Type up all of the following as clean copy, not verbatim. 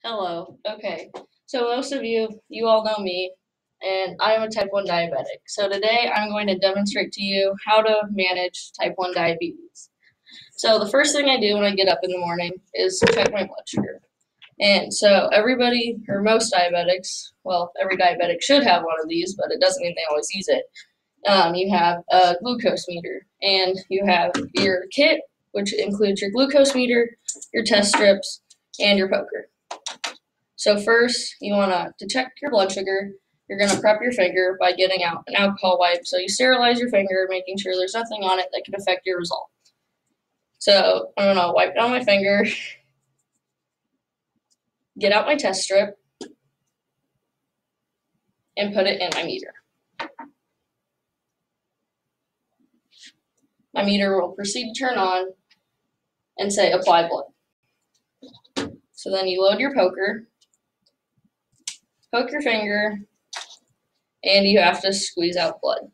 Hello. Okay. So most of you all know me, and I am a type 1 diabetic. So today I'm going to demonstrate to you how to manage type 1 diabetes. So the first thing I do when I get up in the morning is check my blood sugar. And so everybody, or most diabetics, well, every diabetic should have one of these, but it doesn't mean they always use it. You have a glucose meter, and you have your kit, which includes your glucose meter, your test strips, and your poker. So first, you want to check your blood sugar. You're going to prep your finger by getting out an alcohol wipe. So you sterilize your finger, making sure there's nothing on it that could affect your result. So I'm going to wipe down my finger, get out my test strip, and put it in my meter. My meter will proceed to turn on and say apply blood. So then you load your poker, poke your finger, and you have to squeeze out blood.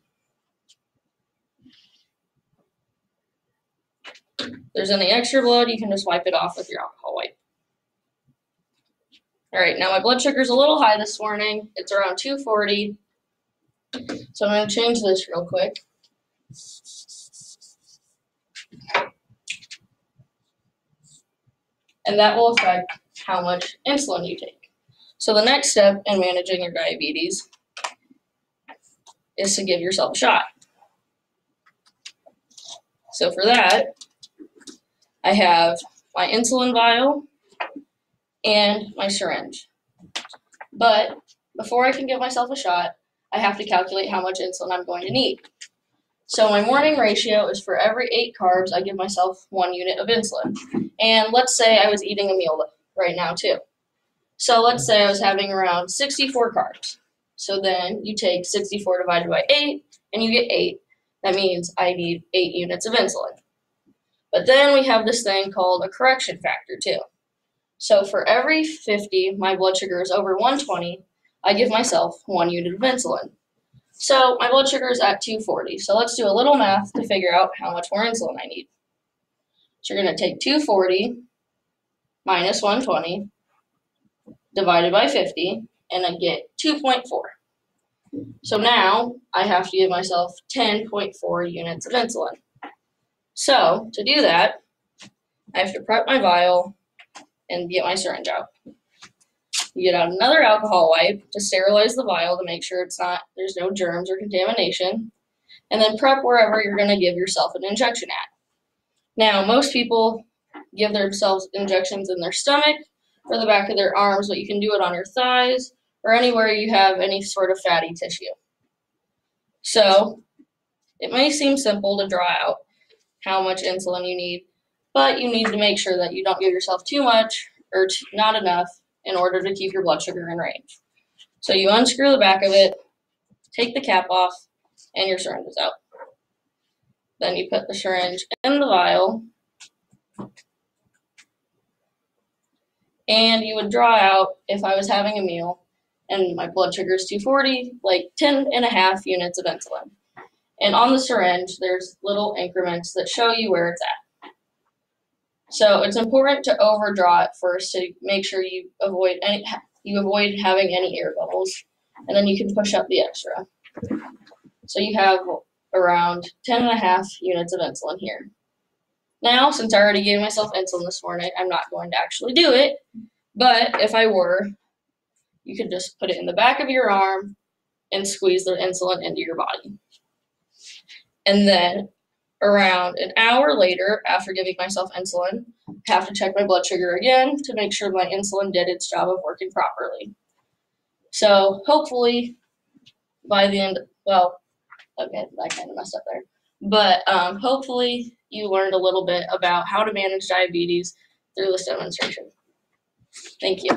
If there's any extra blood, you can just wipe it off with your alcohol wipe. All right, now my blood sugar is a little high this morning. It's around 240. So I'm going to change this real quick. And that will affect how much insulin you take. So the next step in managing your diabetes is to give yourself a shot. So for that, I have my insulin vial and my syringe. But before I can give myself a shot, I have to calculate how much insulin I'm going to need. So my morning ratio is for every 8 carbs, I give myself 1 unit of insulin. And let's say I was eating a meal right now too. So let's say I was having around 64 carbs. So then you take 64 divided by 8, and you get 8. That means I need 8 units of insulin. But then we have this thing called a correction factor too. So for every 50 my blood sugar is over 120, I give myself 1 unit of insulin. So my blood sugar is at 240. So let's do a little math to figure out how much more insulin I need. So you're going to take 240 minus 120 divided by 50, and I get 2.4. So now I have to give myself 10.4 units of insulin. So to do that, I have to prep my vial and get my syringe out. You get out another alcohol wipe to sterilize the vial to make sure there's no germs or contamination, and then prep wherever you're going to give yourself an injection at. Now, most people give themselves injections in their stomach or the back of their arms, but you can do it on your thighs or anywhere you have any sort of fatty tissue. So it may seem simple to draw out how much insulin you need, but you need to make sure that you don't give yourself too much or not enough in order to keep your blood sugar in range. So you unscrew the back of it, take the cap off, and your syringe is out. Then you put the syringe in the vial, and you would draw out, if I was having a meal and my blood sugar is 240, like 10.5 units of insulin. And on the syringe, there's little increments that show you where it's at. So it's important to overdraw it first to make sure you avoid having any air bubbles, and then you can push up the extra. So you have around 10.5 units of insulin here. Now, since I already gave myself insulin this morning, I'm not going to actually do it, but if I were, you could just put it in the back of your arm and squeeze the insulin into your body. And then around an hour later, after giving myself insulin, I have to check my blood sugar again to make sure my insulin did its job of working properly. So hopefully by the end, well, okay, I kind of messed up there. But hopefully you learned a little bit about how to manage diabetes through this demonstration. Thank you.